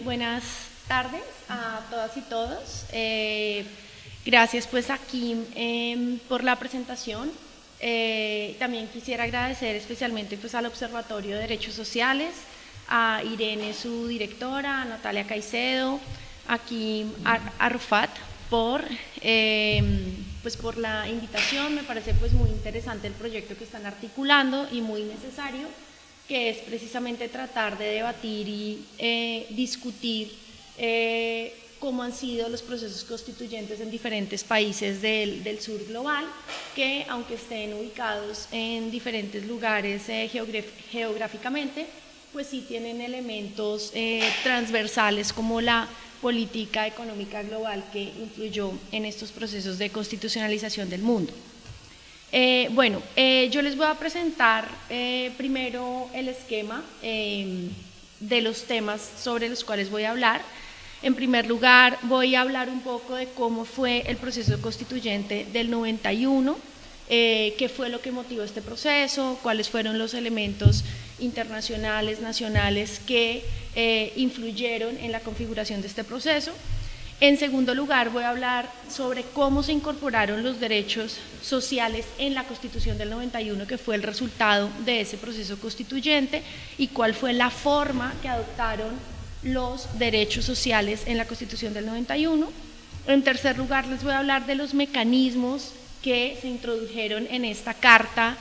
Buenas tardes a todas y todos. Gracias pues aquí por la presentación. También quisiera agradecer especialmente pues al Observatorio de Derechos Sociales, a Irene, su directora, a Natalia Caicedo, aquí a Rufat pues por la invitación. Me parece pues muy interesante el proyecto que están articulando y muy necesario, que es precisamente tratar de debatir y discutir cómo han sido los procesos constituyentes en diferentes países del sur global, que aunque estén ubicados en diferentes lugares geográficamente, pues sí tienen elementos transversales como la política económica global que influyó en estos procesos de constitucionalización del mundo. Yo les voy a presentar primero el esquema de los temas sobre los cuales voy a hablar. En primer lugar, voy a hablar un poco de cómo fue el proceso constituyente del 91, qué fue lo que motivó este proceso, cuáles fueron los elementos internacionales, nacionales que influyeron en la configuración de este proceso. En segundo lugar, voy a hablar sobre cómo se incorporaron los derechos sociales en la Constitución del 91, que fue el resultado de ese proceso constituyente, y cuál fue la forma que adoptaron los derechos sociales en la Constitución del 91. En tercer lugar, les voy a hablar de los mecanismos que se introdujeron en esta carta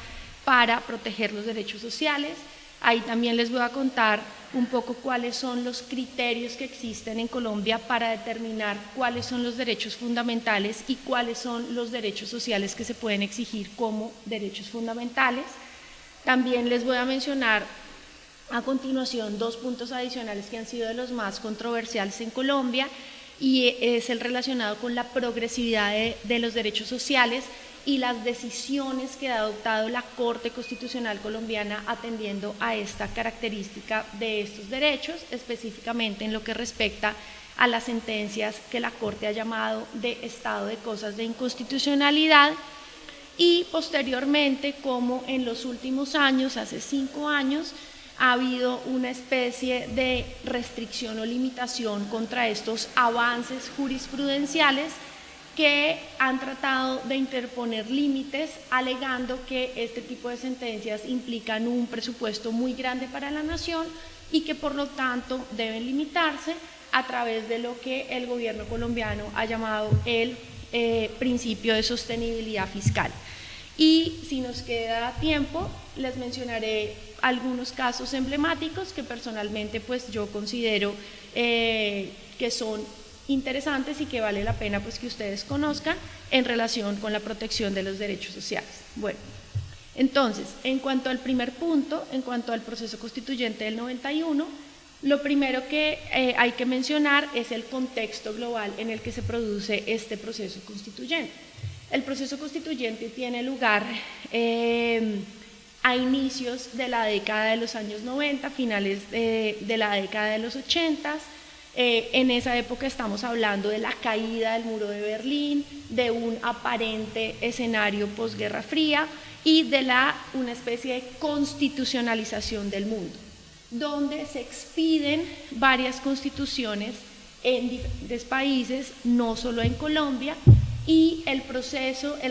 para proteger los derechos sociales. Ahí también les voy a contar un poco cuáles son los criterios que existen en Colombia para determinar cuáles son los derechos fundamentales y cuáles son los derechos sociales que se pueden exigir como derechos fundamentales. También les voy a mencionar a continuación dos puntos adicionales que han sido de los más controversiales en Colombia, y es el relacionado con la progresividad de los derechos sociales y las decisiones que ha adoptado la Corte Constitucional colombiana atendiendo a esta característica de estos derechos, específicamente en lo que respecta a las sentencias que la Corte ha llamado de estado de cosas de inconstitucionalidad, y posteriormente cómo en los últimos años, hace 5 años, ha habido una especie de restricción o limitación contra estos avances jurisprudenciales que han tratado de interponer límites, alegando que este tipo de sentencias implican un presupuesto muy grande para la nación y que por lo tanto deben limitarse a través de lo que el gobierno colombiano ha llamado el principio de sostenibilidad fiscal. Y si nos queda tiempo, les mencionaré algunos casos emblemáticos que personalmente pues yo considero que son interesantes y que vale la pena pues que ustedes conozcan en relación con la protección de los derechos sociales. Bueno, entonces, en cuanto al primer punto, en cuanto al proceso constituyente del 91, lo primero que hay que mencionar es el contexto global en el que se produce este proceso constituyente. El proceso constituyente tiene lugar a inicios de la década de los años 90, finales de la década de los 80. En esa época estamos hablando de la caída del muro de Berlín, de un aparente escenario posguerra fría y de una especie de constitucionalización del mundo, donde se expiden varias constituciones en diferentes países, no solo en Colombia, y el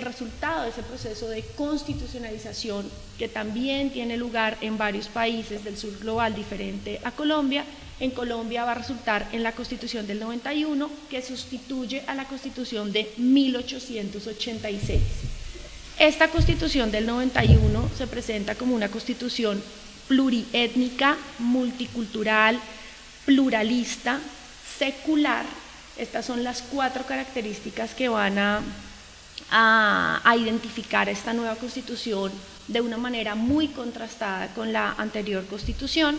resultado de ese proceso de constitucionalización, que también tiene lugar en varios países del sur global diferente a Colombia, en Colombia va a resultar en la Constitución del 91, que sustituye a la Constitución de 1886. Esta Constitución del 91 se presenta como una constitución pluriétnica, multicultural, pluralista, secular. Estas son las 4 características que van a identificar esta nueva Constitución de una manera muy contrastada con la anterior Constitución.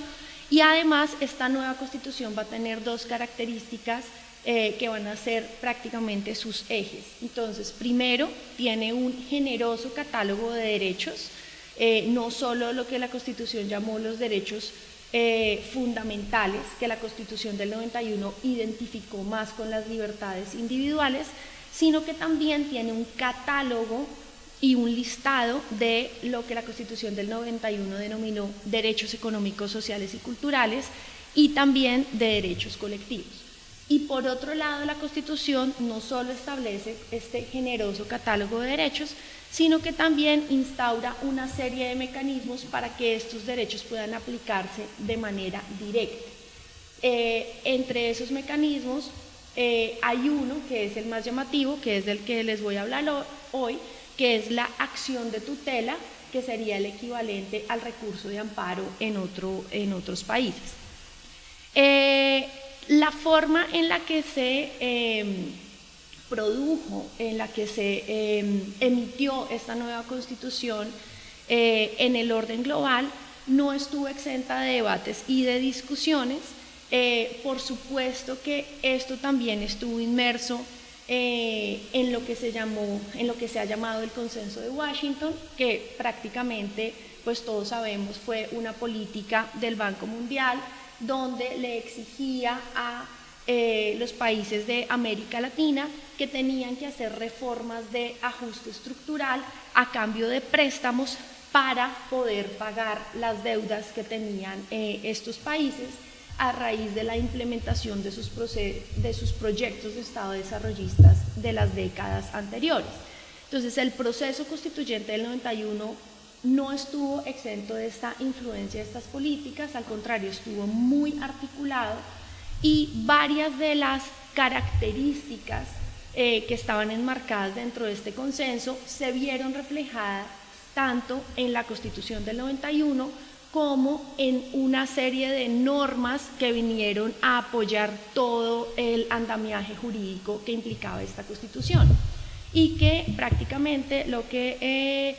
Y además esta nueva Constitución va a tener 2 características que van a ser prácticamente sus ejes. Entonces, primero, tiene un generoso catálogo de derechos, no solo lo que la Constitución llamó los derechos fundamentales, que la Constitución del 91 identificó más con las libertades individuales, sino que también tiene un catálogo y un listado de lo que la Constitución del 91 denominó derechos económicos, sociales y culturales, y también de derechos colectivos. Y por otro lado, la Constitución no solo establece este generoso catálogo de derechos, sino que también instaura una serie de mecanismos para que estos derechos puedan aplicarse de manera directa. Entre esos mecanismos hay uno que es el más llamativo, que es del que les voy a hablar hoy, que es la acción de tutela, que sería el equivalente al recurso de amparo en otros países. La forma en la que se produjo, en la que se emitió esta nueva Constitución en el orden global no estuvo exenta de debates y de discusiones. Por supuesto que esto también estuvo inmerso en lo que se ha llamado el Consenso de Washington, que prácticamente, pues todos sabemos, fue una política del Banco Mundial donde le exigía a los países de América Latina que tenían que hacer reformas de ajuste estructural a cambio de préstamos para poder pagar las deudas que tenían estos países a raíz de la implementación de sus proyectos de Estado desarrollistas de las décadas anteriores. Entonces, el proceso constituyente del 91 no estuvo exento de esta influencia de estas políticas, al contrario, estuvo muy articulado y varias de las características que estaban enmarcadas dentro de este consenso se vieron reflejadas tanto en la Constitución del 91 como en una serie de normas que vinieron a apoyar todo el andamiaje jurídico que implicaba esta Constitución y que prácticamente lo que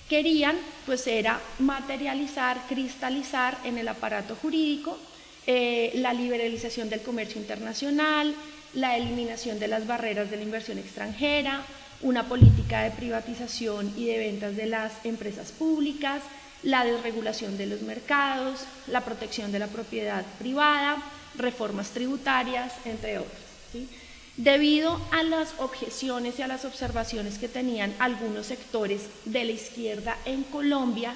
querían pues era materializar, cristalizar en el aparato jurídico la liberalización del comercio internacional, la eliminación de las barreras de la inversión extranjera, una política de privatización y de ventas de las empresas públicas, la desregulación de los mercados, la protección de la propiedad privada, reformas tributarias, entre otras, ¿sí? Debido a las objeciones y a las observaciones que tenían algunos sectores de la izquierda en Colombia,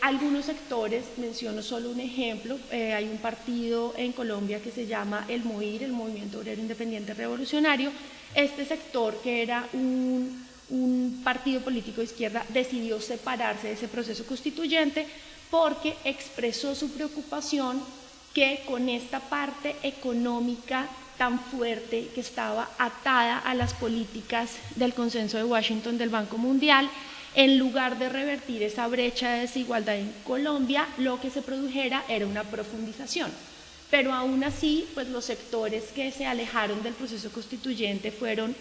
algunos sectores, menciono solo un ejemplo, hay un partido en Colombia que se llama el MOIR, el Movimiento Obrero Independiente Revolucionario. Este sector, que era un partido político de izquierda, decidió separarse de ese proceso constituyente porque expresó su preocupación que con esta parte económica tan fuerte que estaba atada a las políticas del Consenso de Washington del Banco Mundial, en lugar de revertir esa brecha de desigualdad en Colombia, lo que se produjera era una profundización. Pero aún así, pues los sectores que se alejaron del proceso constituyente fueron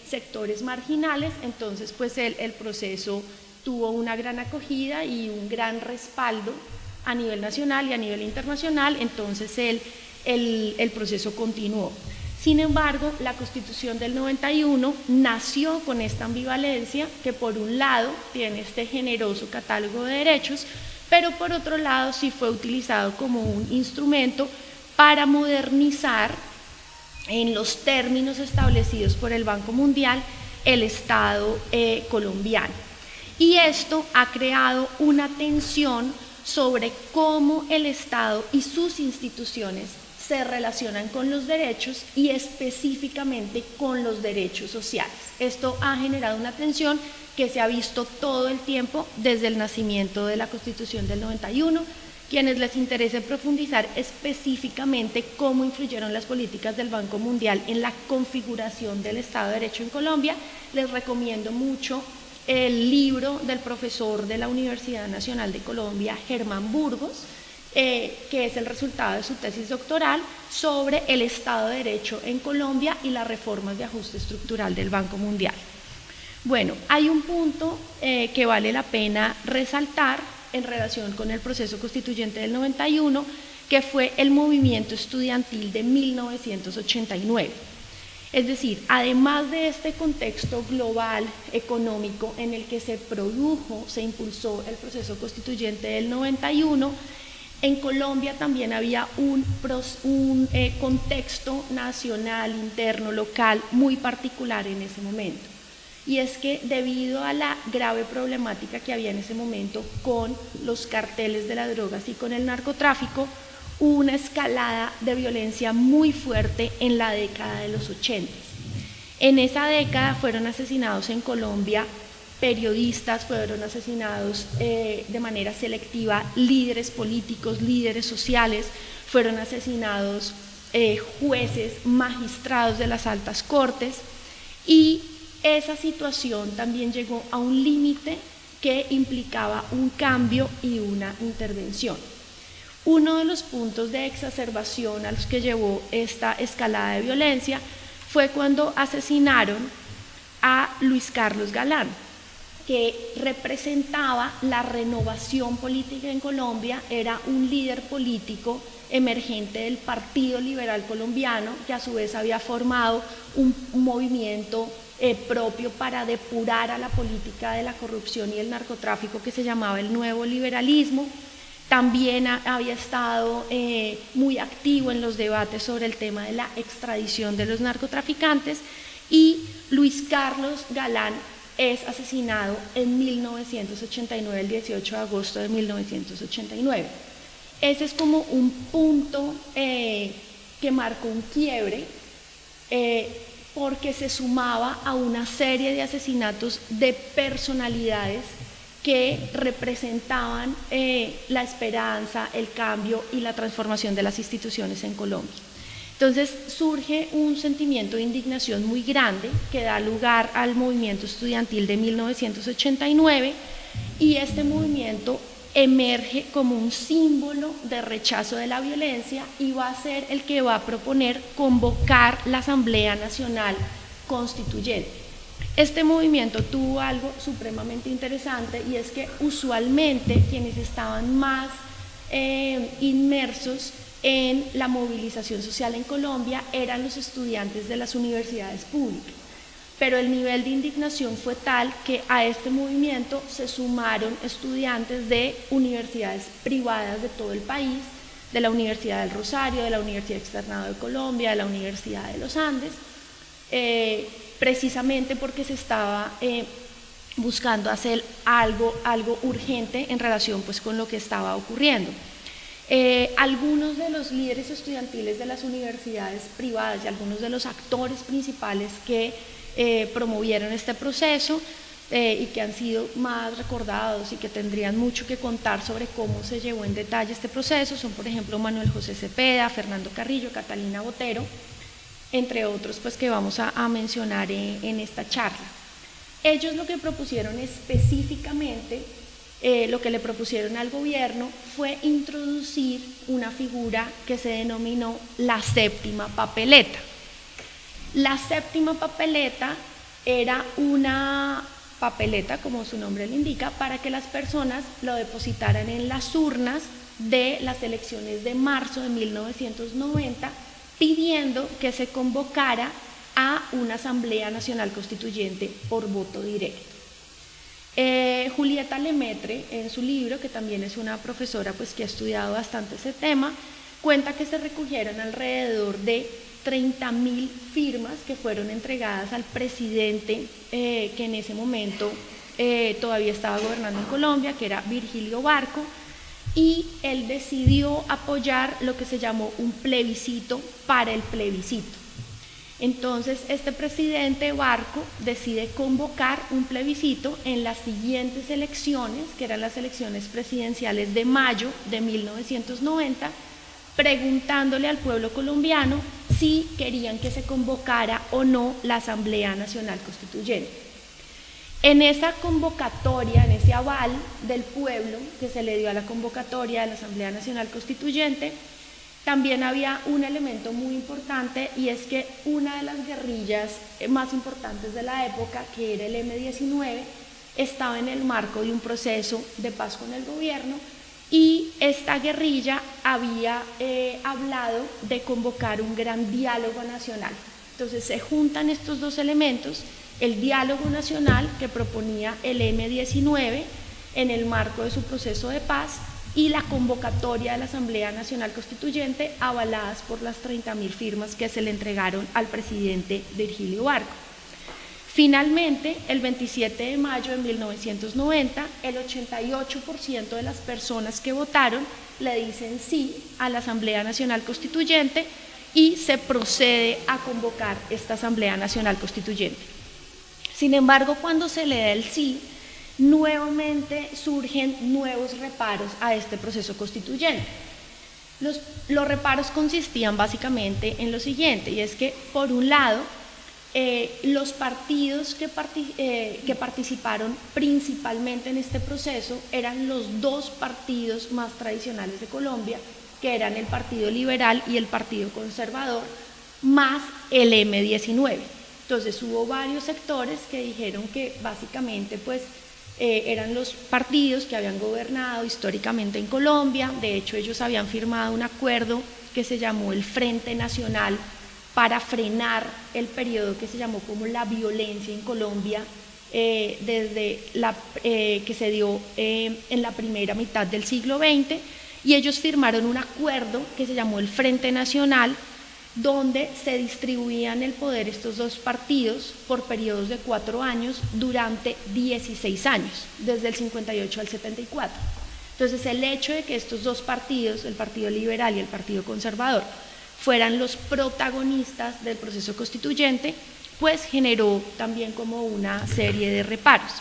sectores marginales, entonces pues el proceso tuvo una gran acogida y un gran respaldo a nivel nacional y a nivel internacional, entonces el proceso continuó. Sin embargo, la Constitución del 91 nació con esta ambivalencia que por un lado tiene este generoso catálogo de derechos, pero por otro lado sí fue utilizado como un instrumento para modernizar en los términos establecidos por el Banco Mundial el Estado colombiano. Y esto ha creado una tensión sobre cómo el Estado y sus instituciones se relacionan con los derechos y específicamente con los derechos sociales. Esto ha generado una tensión que se ha visto todo el tiempo desde el nacimiento de la Constitución del 91. Quienes les interese profundizar específicamente cómo influyeron las políticas del Banco Mundial en la configuración del Estado de Derecho en Colombia, les recomiendo mucho el libro del profesor de la Universidad Nacional de Colombia, Germán Burgos, que es el resultado de su tesis doctoral sobre el Estado de Derecho en Colombia y las reformas de ajuste estructural del Banco Mundial. Bueno, hay un punto que vale la pena resaltar en relación con el proceso constituyente del 91, que fue el movimiento estudiantil de 1989. Es decir, además de este contexto global económico en el que se impulsó el proceso constituyente del 91, en Colombia también había un contexto nacional, interno, local, muy particular en ese momento. Y es que debido a la grave problemática que había en ese momento con los carteles de las drogas y con el narcotráfico, hubo una escalada de violencia muy fuerte en la década de los 80. En esa década fueron asesinados en Colombia periodistas, fueron asesinados de manera selectiva líderes políticos, líderes sociales, fueron asesinados jueces, magistrados de las altas cortes, y esa situación también llegó a un límite que implicaba un cambio y una intervención. Uno de los puntos de exacerbación a los que llevó esta escalada de violencia fue cuando asesinaron a Luis Carlos Galán, que representaba la renovación política en Colombia, era un líder político emergente del Partido Liberal Colombiano, que a su vez había formado un movimiento propio para depurar a la política de la corrupción y el narcotráfico que se llamaba el Nuevo Liberalismo. También había estado muy activo en los debates sobre el tema de la extradición de los narcotraficantes, y Luis Carlos Galán es asesinado en 1989, el 18 de agosto de 1989. Ese es como un punto que marcó un quiebre, porque se sumaba a una serie de asesinatos de personalidades que representaban la esperanza, el cambio y la transformación de las instituciones en Colombia. Entonces surge un sentimiento de indignación muy grande que da lugar al movimiento estudiantil de 1989, y este movimiento emerge como un símbolo de rechazo de la violencia y va a ser el que va a proponer convocar la Asamblea Nacional Constituyente. Este movimiento tuvo algo supremamente interesante, y es que usualmente quienes estaban más inmersos en la movilización social en Colombia eran los estudiantes de las universidades públicas, pero el nivel de indignación fue tal que a este movimiento se sumaron estudiantes de universidades privadas de todo el país, de la Universidad del Rosario, de la Universidad Externado de Colombia, de la Universidad de los Andes, precisamente porque se estaba buscando hacer algo urgente en relación pues con lo que estaba ocurriendo. Algunos de los líderes estudiantiles de las universidades privadas y algunos de los actores principales que promovieron este proceso y que han sido más recordados y que tendrían mucho que contar sobre cómo se llevó en detalle este proceso son, por ejemplo, Manuel José Cepeda, Fernando Carrillo, Catalina Botero, entre otros pues que vamos a mencionar en esta charla. Ellos lo que propusieron específicamente, lo que le propusieron al gobierno fue introducir una figura que se denominó la séptima papeleta. La séptima papeleta era una papeleta, como su nombre le indica, para que las personas lo depositaran en las urnas de las elecciones de marzo de 1990, pidiendo que se convocara a una Asamblea Nacional Constituyente por voto directo. Julieta Lemaitre, en su libro, que también es una profesora pues, que ha estudiado bastante ese tema, cuenta que se recogieron alrededor de 30.000 firmas que fueron entregadas al presidente que en ese momento todavía estaba gobernando en Colombia, que era Virgilio Barco, y él decidió apoyar lo que se llamó un plebiscito para el plebiscito. Entonces, este presidente Barco decide convocar un plebiscito en las siguientes elecciones, que eran las elecciones presidenciales de mayo de 1990, preguntándole al pueblo colombiano si querían que se convocara o no la Asamblea Nacional Constituyente. En esa convocatoria, en ese aval del pueblo que se le dio a la convocatoria de la Asamblea Nacional Constituyente, también había un elemento muy importante, y es que una de las guerrillas más importantes de la época, que era el M-19, estaba en el marco de un proceso de paz con el gobierno, y esta guerrilla había hablado de convocar un gran diálogo nacional. Entonces se juntan estos dos elementos, el diálogo nacional que proponía el M-19 en el marco de su proceso de paz, y la convocatoria de la Asamblea Nacional Constituyente avaladas por las 30.000 firmas que se le entregaron al presidente Virgilio Barco. Finalmente, el 27 de mayo de 1990, el 88% de las personas que votaron le dicen sí a la Asamblea Nacional Constituyente y se procede a convocar esta Asamblea Nacional Constituyente. Sin embargo, cuando se le da el sí, nuevamente surgen nuevos reparos a este proceso constituyente. Los reparos consistían básicamente en lo siguiente, y es que, por un lado, los partidos que participaron principalmente en este proceso eran los dos partidos más tradicionales de Colombia, que eran el Partido Liberal y el Partido Conservador, más el M-19. Entonces hubo varios sectores que dijeron que básicamente pues eran los partidos que habían gobernado históricamente en Colombia. De hecho, ellos habían firmado un acuerdo que se llamó el Frente Nacional para frenar el periodo que se llamó como la violencia en Colombia desde que se dio en la primera mitad del siglo XX, y ellos firmaron un acuerdo que se llamó el Frente Nacional, donde se distribuían el poder estos dos partidos por periodos de 4 años durante 16 años, desde el 58 al 74. Entonces, el hecho de que estos dos partidos, el Partido Liberal y el Partido Conservador, fueran los protagonistas del proceso constituyente, pues generó también como una serie de reparos.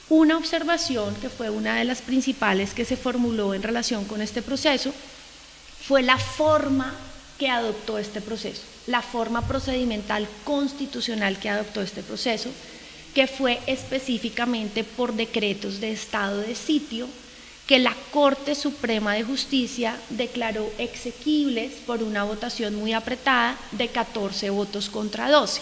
Una observación que fue una de las principales que se formuló en relación con este proceso fue la forma que adoptó este proceso, la forma procedimental constitucional que adoptó este proceso, que fue específicamente por decretos de estado de sitio que la Corte Suprema de Justicia declaró exequibles por una votación muy apretada de 14 votos contra 12.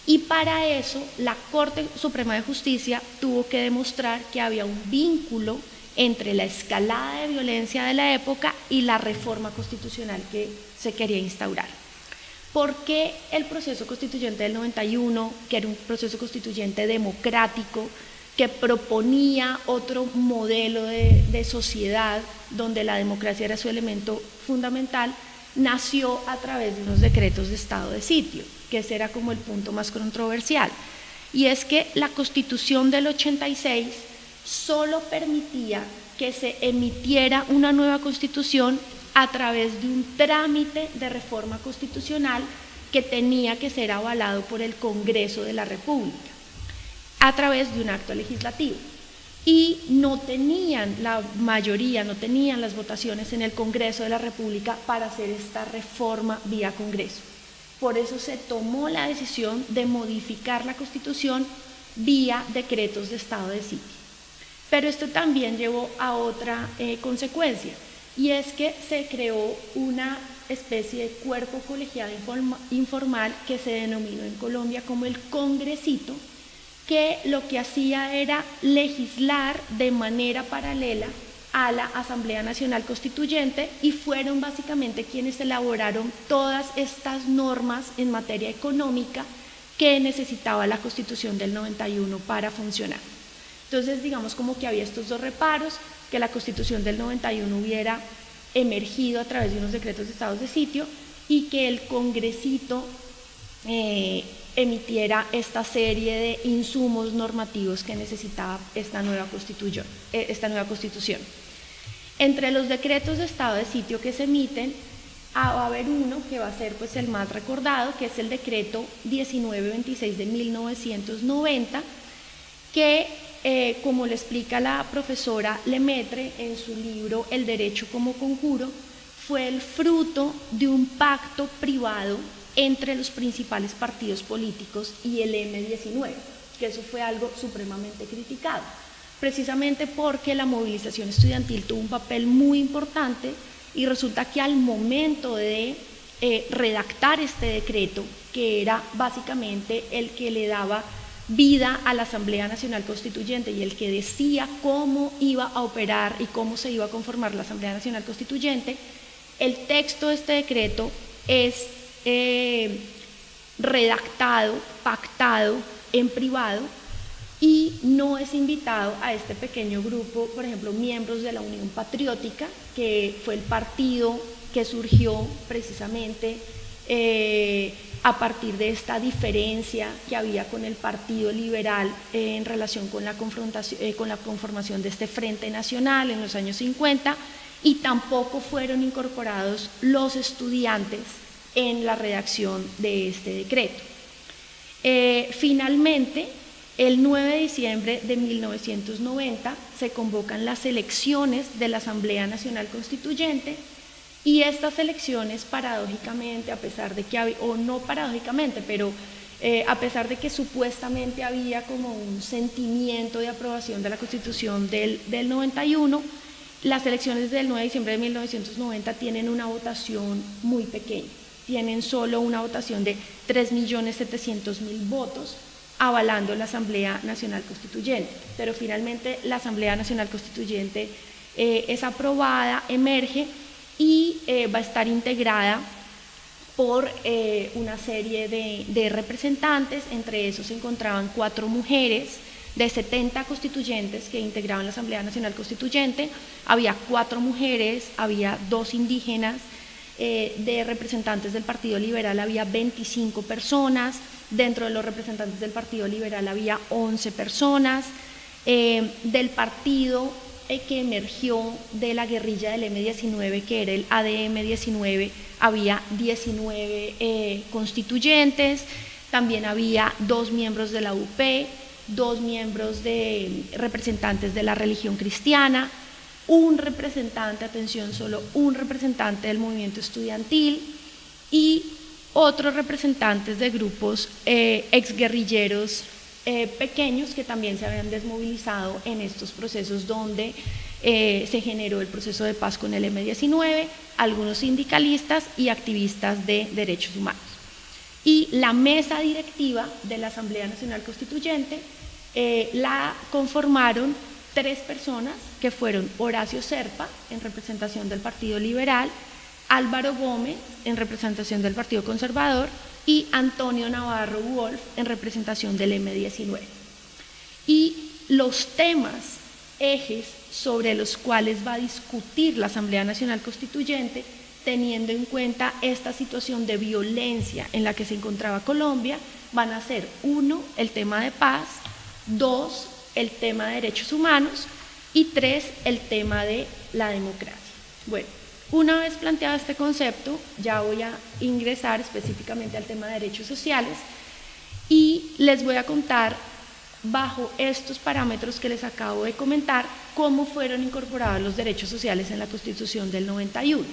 Y para eso la Corte Suprema de Justicia tuvo que demostrar que había un vínculo entre la escalada de violencia de la época y la reforma constitucional que se quería instaurar. ¿Por qué el proceso constituyente del 91, que era un proceso constituyente democrático, que proponía otro modelo de sociedad donde la democracia era su elemento fundamental, nació a través de unos decretos de estado de sitio, que ese era como el punto más controversial? Y es que la Constitución del 86 solo permitía que se emitiera una nueva Constitución a través de un trámite de reforma constitucional que tenía que ser avalado por el Congreso de la República a través de un acto legislativo, y no tenían la mayoría, no tenían las votaciones en el Congreso de la República para hacer esta reforma vía Congreso. Por eso se tomó la decisión de modificar la Constitución vía decretos de estado de sitio. Pero esto también llevó a otra consecuencia, y es que se creó una especie de cuerpo colegiado informal que se denominó en Colombia como el Congresito, que lo que hacía era legislar de manera paralela a la Asamblea Nacional Constituyente, y fueron básicamente quienes elaboraron todas estas normas en materia económica que necesitaba la Constitución del 91 para funcionar. Entonces, digamos como que había estos dos reparos: que la Constitución del 91 hubiera emergido a través de unos decretos de estados de sitio, y que el Congresito emitiera esta serie de insumos normativos que necesitaba esta nueva Constitución. Entre los decretos de estado de sitio que se emiten, va a haber uno que va a ser pues el más recordado, que es el decreto 1926 de 1990, que como le explica la profesora Lemaitre en su libro El Derecho como Conjuro, fue el fruto de un pacto privado entre los principales partidos políticos y el M-19, que eso fue algo supremamente criticado, precisamente porque la movilización estudiantil tuvo un papel muy importante, y resulta que al momento de redactar este decreto, que era básicamente el que le daba vida a la Asamblea Nacional Constituyente y el que decía cómo iba a operar y cómo se iba a conformar la Asamblea Nacional Constituyente, el texto de este decreto es redactado, pactado en privado, y no es invitado a este pequeño grupo, por ejemplo, miembros de la Unión Patriótica, que fue el partido que surgió precisamente a partir de esta diferencia que había con el Partido Liberal en relación con la conformación de este Frente Nacional en los años 50, y tampoco fueron incorporados los estudiantes en la redacción de este decreto. Finalmente, el 9 de diciembre de 1990 se convocan las elecciones de la Asamblea Nacional Constituyente y estas elecciones, paradójicamente, a pesar de que había, o no paradójicamente, pero a pesar de que supuestamente había como un sentimiento de aprobación de la Constitución del 91, las elecciones del 9 de diciembre de 1990 tienen una votación muy pequeña, tienen solo una votación de 3.700.000 votos avalando la Asamblea Nacional Constituyente, pero finalmente la Asamblea Nacional Constituyente es aprobada, emerge y va a estar integrada por una serie de representantes. Entre esos se encontraban 4 mujeres de 70 constituyentes que integraban la Asamblea Nacional Constituyente, había 4 mujeres, había 2 indígenas, de representantes del Partido Liberal había 25 personas, dentro de los representantes del Partido Liberal había 11 personas, del partido que emergió de la guerrilla del M-19, que era el ADM-19, había 19 constituyentes, también había 2 miembros de la UP, 2 miembros de representantes de la religión cristiana, un representante, atención, solo un representante del movimiento estudiantil y otros representantes de grupos exguerrilleros pequeños que también se habían desmovilizado en estos procesos donde se generó el proceso de paz con el M-19, algunos sindicalistas y activistas de derechos humanos. Y la mesa directiva de la Asamblea Nacional Constituyente la conformaron 3 personas, que fueron Horacio Serpa, en representación del Partido Liberal, Álvaro Gómez, en representación del Partido Conservador, y Antonio Navarro Wolf, en representación del M-19. Y los temas, ejes sobre los cuales va a discutir la Asamblea Nacional Constituyente, teniendo en cuenta esta situación de violencia en la que se encontraba Colombia, van a ser: 1, el tema de paz; 2, el tema de derechos humanos; y 3, el tema de la democracia. Bueno, una vez planteado este concepto, ya voy a ingresar específicamente al tema de derechos sociales y les voy a contar, bajo estos parámetros que les acabo de comentar, cómo fueron incorporados los derechos sociales en la Constitución del 91.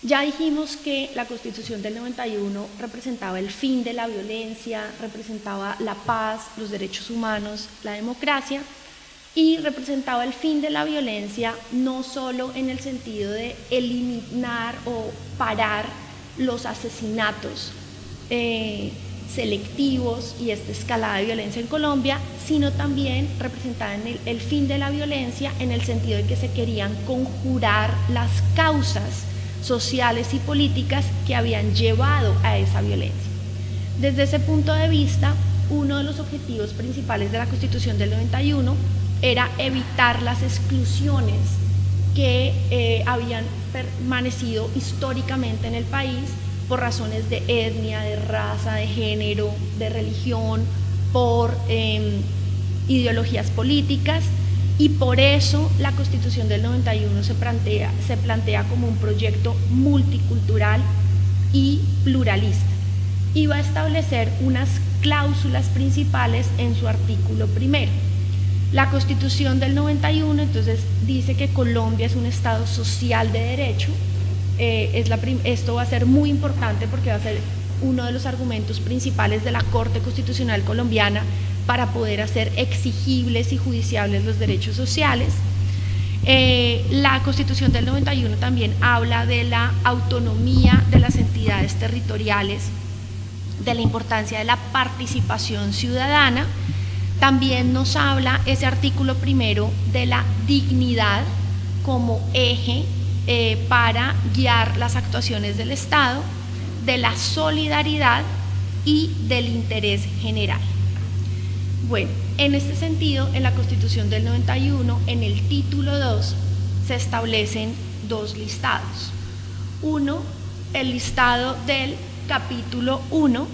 Ya dijimos que la Constitución del 91 representaba el fin de la violencia, representaba la paz, los derechos humanos, la democracia, y representaba el fin de la violencia no solo en el sentido de eliminar o parar los asesinatos selectivos y esta escalada de violencia en Colombia, sino también representaba el fin de la violencia en el sentido de que se querían conjurar las causas sociales y políticas que habían llevado a esa violencia. Desde ese punto de vista, uno de los objetivos principales de la Constitución del 91 era evitar las exclusiones que habían permanecido históricamente en el país por razones de etnia, de raza, de género, de religión, por ideologías políticas, y por eso la Constitución del 91 se plantea como un proyecto multicultural y pluralista, y va a establecer unas cláusulas principales en su artículo 1. La Constitución del 91 entonces dice que Colombia es un Estado social de derecho. Esto va a ser muy importante porque va a ser uno de los argumentos principales de la Corte Constitucional colombiana para poder hacer exigibles y judiciables los derechos sociales. La Constitución del 91 también habla de la autonomía de las entidades territoriales, de la importancia de la participación ciudadana. También nos habla ese artículo 1 de la dignidad como eje para guiar las actuaciones del Estado, de la solidaridad y del interés general. Bueno, en este sentido, en la Constitución del 91, en el título 2, se establecen 2 listados. Uno, el listado del capítulo 1,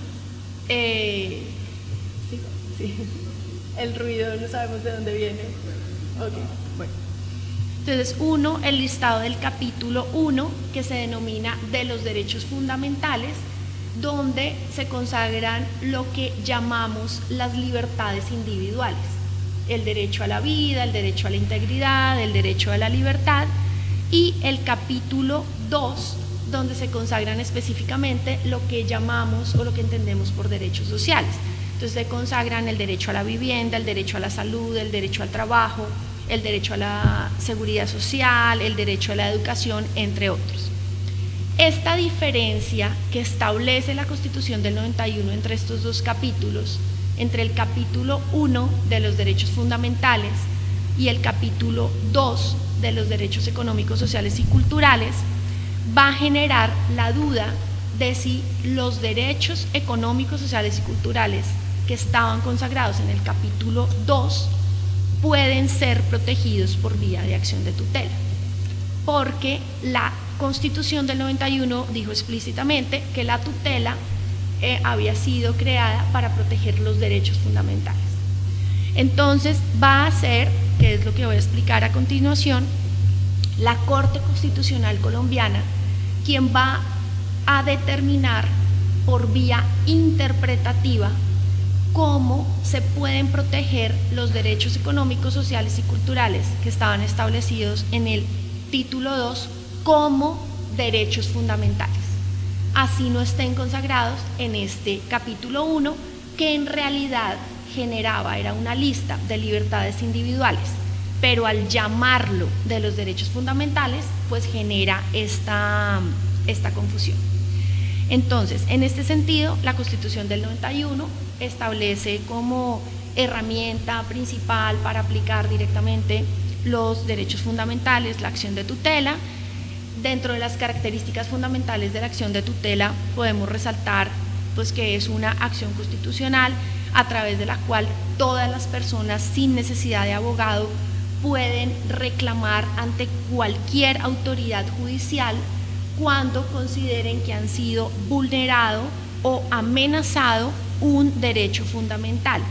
el ruido no sabemos de dónde viene. Ok, bueno. Entonces, uno, el listado del capítulo 1, que se denomina de los derechos fundamentales, donde se consagran lo que llamamos las libertades individuales: el derecho a la vida, el derecho a la integridad, el derecho a la libertad, y el capítulo 2, donde se consagran específicamente lo que llamamos o lo que entendemos por derechos sociales. Entonces se consagran el derecho a la vivienda, el derecho a la salud, el derecho al trabajo, el derecho a la seguridad social, el derecho a la educación, entre otros. Esta diferencia que establece la Constitución del 91 entre estos dos capítulos, entre el capítulo 1 de los derechos fundamentales y el capítulo 2 de los derechos económicos, sociales y culturales, va a generar la duda de si los derechos económicos, sociales y culturales que estaban consagrados en el capítulo 2 pueden ser protegidos por vía de acción de tutela, porque la Constitución del 91 dijo explícitamente que la tutela había sido creada para proteger los derechos fundamentales. Entonces va a ser, que es lo que voy a explicar a continuación, la Corte Constitucional colombiana quien va a determinar por vía interpretativa cómo se pueden proteger los derechos económicos, sociales y culturales que estaban establecidos en el título 2 como derechos fundamentales, así no estén consagrados en este capítulo 1, que en realidad era una lista de libertades individuales, pero al llamarlo de los derechos fundamentales, pues genera esta confusión. Entonces, en este sentido, la Constitución del 91 establece como herramienta principal para aplicar directamente los derechos fundamentales la acción de tutela. Dentro de las características fundamentales de la acción de tutela podemos resaltar pues que es una acción constitucional a través de la cual todas las personas sin necesidad de abogado pueden reclamar ante cualquier autoridad judicial cuando consideren que han sido vulnerado o amenazado un derecho fundamental,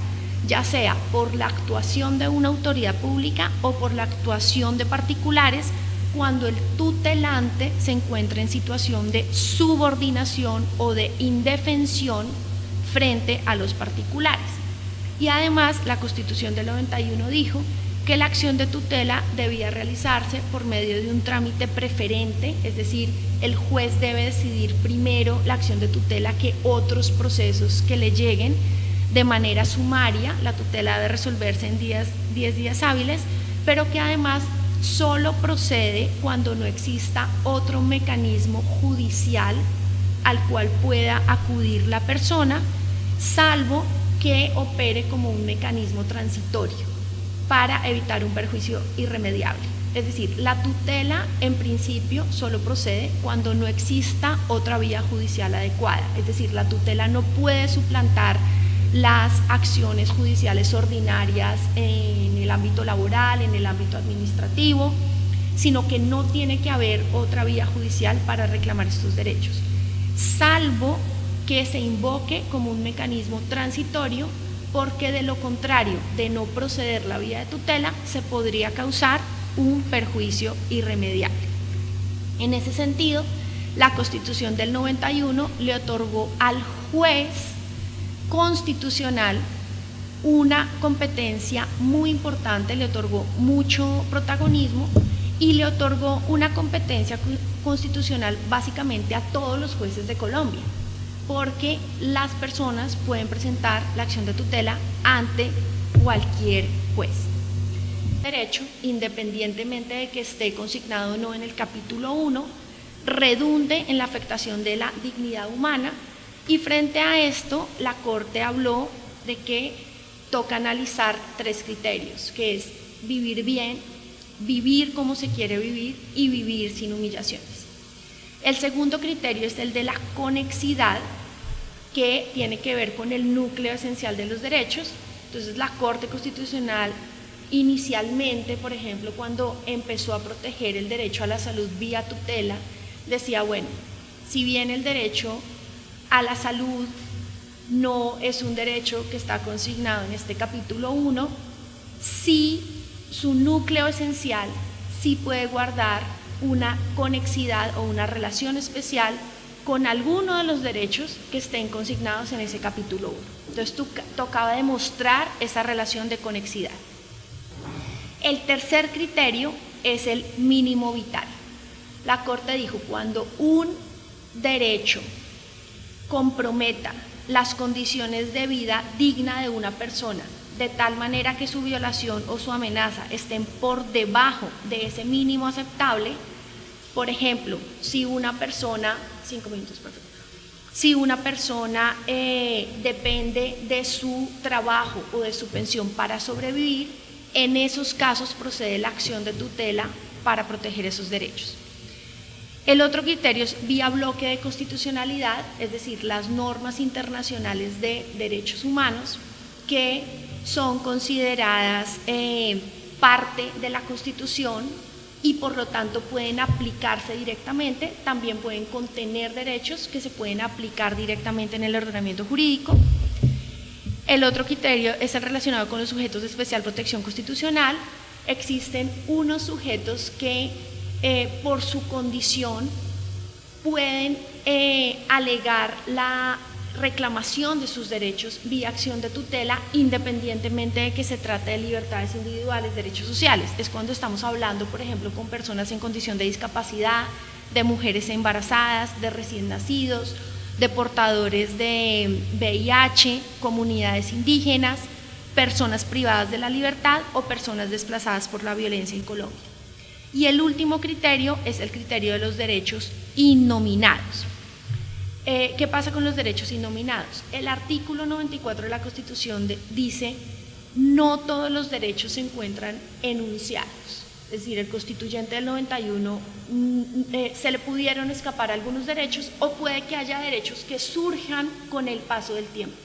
ya sea por la actuación de una autoridad pública o por la actuación de particulares, cuando el tutelante se encuentra en situación de subordinación o de indefensión frente a los particulares. Y además la Constitución del 91 dijo que la acción de tutela debía realizarse por medio de un trámite preferente, es decir, el juez debe decidir primero la acción de tutela que otros procesos que le lleguen de manera sumaria. La tutela debe resolverse en 10 días hábiles, pero que además solo procede cuando no exista otro mecanismo judicial al cual pueda acudir la persona, salvo que opere como un mecanismo transitorio para evitar un perjuicio irremediable. Es decir, la tutela en principio solo procede cuando no exista otra vía judicial adecuada, es decir, la tutela no puede suplantar las acciones judiciales ordinarias en el ámbito laboral, en el ámbito administrativo, sino que no tiene que haber otra vía judicial para reclamar estos derechos, salvo que se invoque como un mecanismo transitorio, porque de lo contrario, de no proceder la vía de tutela, se podría causar un perjuicio irremediable. En ese sentido, la Constitución del 91 le otorgó al juez constitucional una competencia muy importante, le otorgó mucho protagonismo y le otorgó una competencia constitucional básicamente a todos los jueces de Colombia, porque las personas pueden presentar la acción de tutela ante cualquier juez. Derecho, independientemente de que esté consignado o no en el capítulo 1, redunde en la afectación de la dignidad humana, y frente a esto la Corte habló de que toca analizar 3 criterios, que es vivir bien, vivir como se quiere vivir y vivir sin humillaciones. El segundo criterio es el de la conexidad, que tiene que ver con el núcleo esencial de los derechos. Entonces la Corte Constitucional inicialmente, por ejemplo, cuando empezó a proteger el derecho a la salud vía tutela, decía, bueno, si bien el derecho a la salud no es un derecho que está consignado en este capítulo 1, sí su núcleo esencial sí puede guardar una conexidad o una relación especial con alguno de los derechos que estén consignados en ese capítulo 1. Entonces tocaba demostrar esa relación de conexidad. El tercer criterio es el mínimo vital. La Corte dijo, cuando un derecho comprometa las condiciones de vida digna de una persona, de tal manera que su violación o su amenaza estén por debajo de ese mínimo aceptable. Por ejemplo, si una persona, 5 minutos, perfecto. Si una persona depende de su trabajo o de su pensión para sobrevivir, en esos casos procede la acción de tutela para proteger esos derechos. El otro criterio es vía bloque de constitucionalidad, es decir, las normas internacionales de derechos humanos que son consideradas parte de la Constitución y por lo tanto pueden aplicarse directamente, también pueden contener derechos que se pueden aplicar directamente en el ordenamiento jurídico. El otro criterio es el relacionado con los sujetos de especial protección constitucional. Existen unos sujetos que por su condición pueden alegar la reclamación de sus derechos vía acción de tutela, independientemente de que se trate de libertades individuales, derechos sociales. Es cuando estamos hablando, por ejemplo, con personas en condición de discapacidad, de mujeres embarazadas, de recién nacidos, de portadores de VIH, comunidades indígenas, personas privadas de la libertad o personas desplazadas por la violencia en Colombia. Y el último criterio es el criterio de los derechos innominados. ¿Qué pasa con los derechos innominados? El artículo 94 de la Constitución dice: no todos los derechos se encuentran enunciados. Es decir, el constituyente del 91 se le pudieron escapar algunos derechos, o puede que haya derechos que surjan con el paso del tiempo.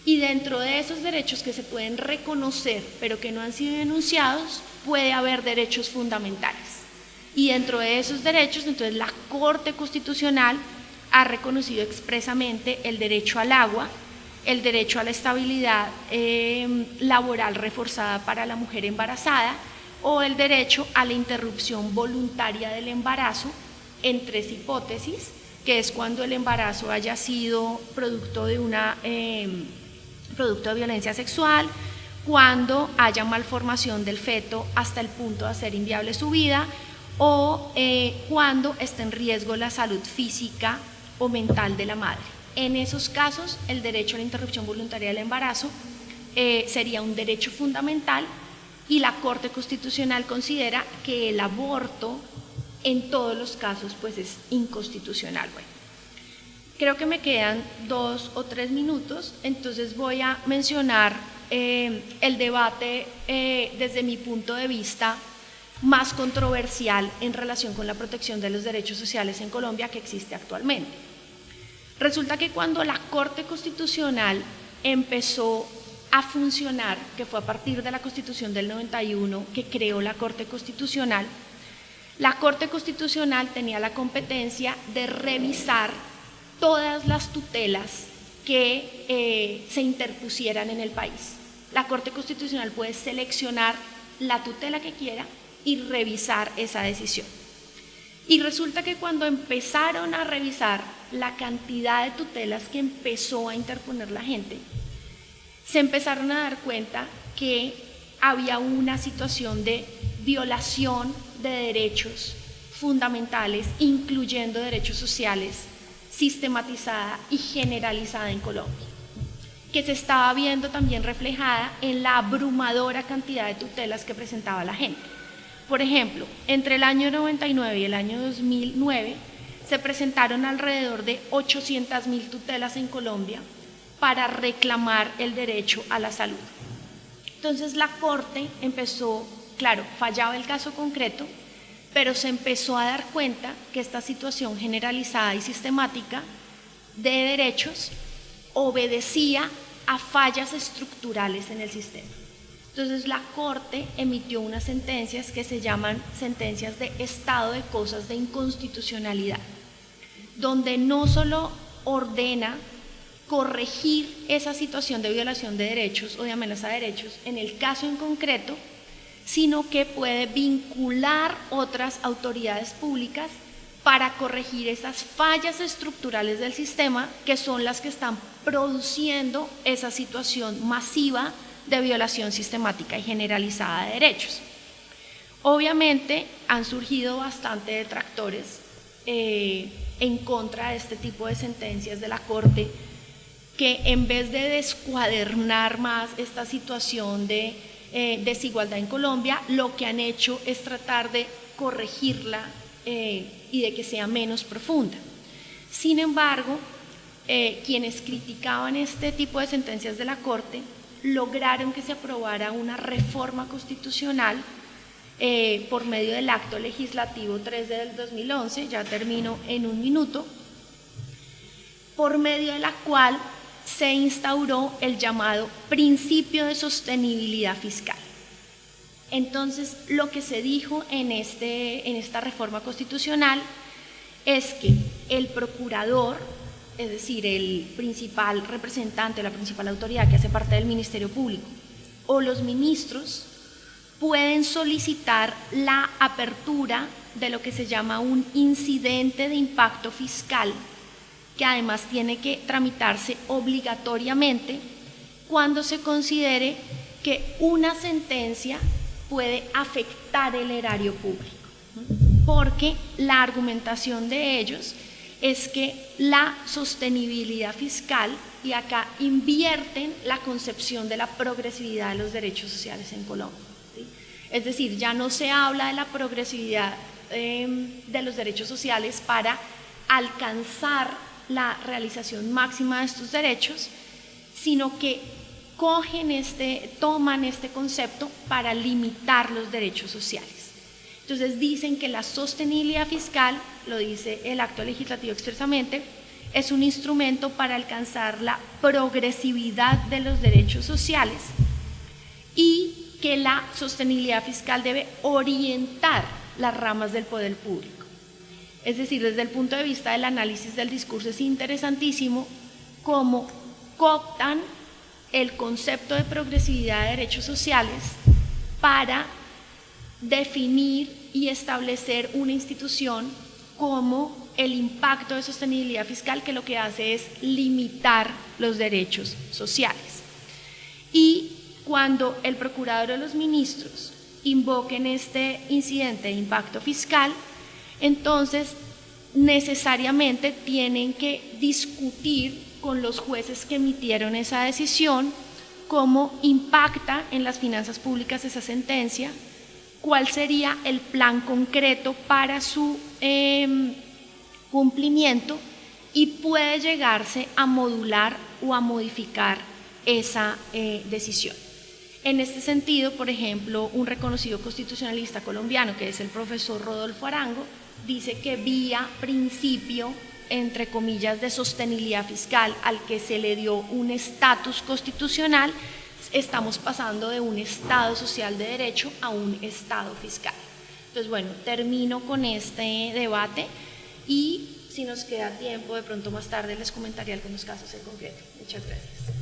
Y dentro de esos derechos que se pueden reconocer pero que no han sido enunciados, puede haber derechos fundamentales. Y dentro de esos derechos, entonces la Corte Constitucional ha reconocido expresamente el derecho al agua, el derecho a la estabilidad laboral reforzada para la mujer embarazada, o el derecho a la interrupción voluntaria del embarazo en 3 hipótesis, que es cuando el embarazo haya sido producto de violencia sexual, cuando haya malformación del feto hasta el punto de hacer inviable su vida, o cuando esté en riesgo la salud física o mental de la madre. En esos casos, el derecho a la interrupción voluntaria del embarazo sería un derecho fundamental, y la Corte Constitucional considera que el aborto en todos los casos pues es inconstitucional. Bueno, creo que me quedan 2 o 3 minutos, entonces voy a mencionar el debate desde mi punto de vista más controversial en relación con la protección de los derechos sociales en Colombia que existe actualmente. Resulta que cuando la Corte Constitucional empezó a funcionar, que fue a partir de la Constitución del 91 que creó la Corte Constitucional tenía la competencia de revisar todas las tutelas que se interpusieran en el país. La Corte Constitucional puede seleccionar la tutela que quiera y revisar esa decisión. Y resulta que cuando empezaron a revisar la cantidad de tutelas que empezó a interponer la gente, se empezaron a dar cuenta que había una situación de violación de derechos fundamentales, incluyendo derechos sociales, sistematizada y generalizada en Colombia, que se estaba viendo también reflejada en la abrumadora cantidad de tutelas que presentaba la gente. Por ejemplo, entre el año 99 y el año 2009 se presentaron alrededor de 800.000 tutelas en Colombia para reclamar el derecho a la salud. Entonces la Corte empezó, claro, fallaba el caso concreto, pero se empezó a dar cuenta que esta situación generalizada y sistemática de derechos obedecía a fallas estructurales en el sistema. Entonces la Corte emitió unas sentencias que se llaman sentencias de estado de cosas de inconstitucionalidad, donde no solo ordena corregir esa situación de violación de derechos o de amenaza de derechos en el caso en concreto, sino que puede vincular otras autoridades públicas para corregir esas fallas estructurales del sistema que son las que están produciendo esa situación masiva de violación sistemática y generalizada de derechos. Obviamente han surgido bastante detractores en contra de este tipo de sentencias de la Corte, que en vez de descuadernar más esta situación de desigualdad en Colombia, lo que han hecho es tratar de corregirla y de que sea menos profunda. Sin embargo, quienes criticaban este tipo de sentencias de la Corte lograron que se aprobara una reforma constitucional por medio del Acto Legislativo 3 del 2011, ya termino en un minuto, por medio de la cual se instauró el llamado principio de sostenibilidad fiscal. Entonces, lo que se dijo en esta reforma constitucional es que el procurador, es decir, el principal representante, la principal autoridad que hace parte del Ministerio Público, o los ministros, pueden solicitar la apertura de lo que se llama un incidente de impacto fiscal, que además tiene que tramitarse obligatoriamente cuando se considere que una sentencia puede afectar el erario público, porque la argumentación de ellos es que la sostenibilidad fiscal, y acá invierten la concepción de la progresividad de los derechos sociales en Colombia, ¿sí? Es decir, ya no se habla de la progresividad de los derechos sociales para alcanzar la realización máxima de estos derechos, sino que toman este concepto para limitar los derechos sociales. Entonces dicen que la sostenibilidad fiscal, lo dice el acto legislativo expresamente, es un instrumento para alcanzar la progresividad de los derechos sociales y que la sostenibilidad fiscal debe orientar las ramas del poder público. Es decir, desde el punto de vista del análisis del discurso es interesantísimo cómo cooptan el concepto de progresividad de derechos sociales para definir y establecer una institución como el impacto de sostenibilidad fiscal, que lo que hace es limitar los derechos sociales. Y cuando el procurador o los ministros invoquen este incidente de impacto fiscal, entonces necesariamente tienen que discutir con los jueces que emitieron esa decisión cómo impacta en las finanzas públicas esa sentencia, cuál sería el plan concreto para su cumplimiento, y puede llegarse a modular o a modificar esa decisión. En este sentido, por ejemplo, un reconocido constitucionalista colombiano, que es el profesor Rodolfo Arango, dice que vía principio, entre comillas, de sostenibilidad fiscal al que se le dio un estatus constitucional, estamos pasando de un Estado social de derecho a un Estado fiscal. Entonces, bueno, termino con este debate y si nos queda tiempo, de pronto más tarde les comentaré algunos casos en concreto. Muchas gracias.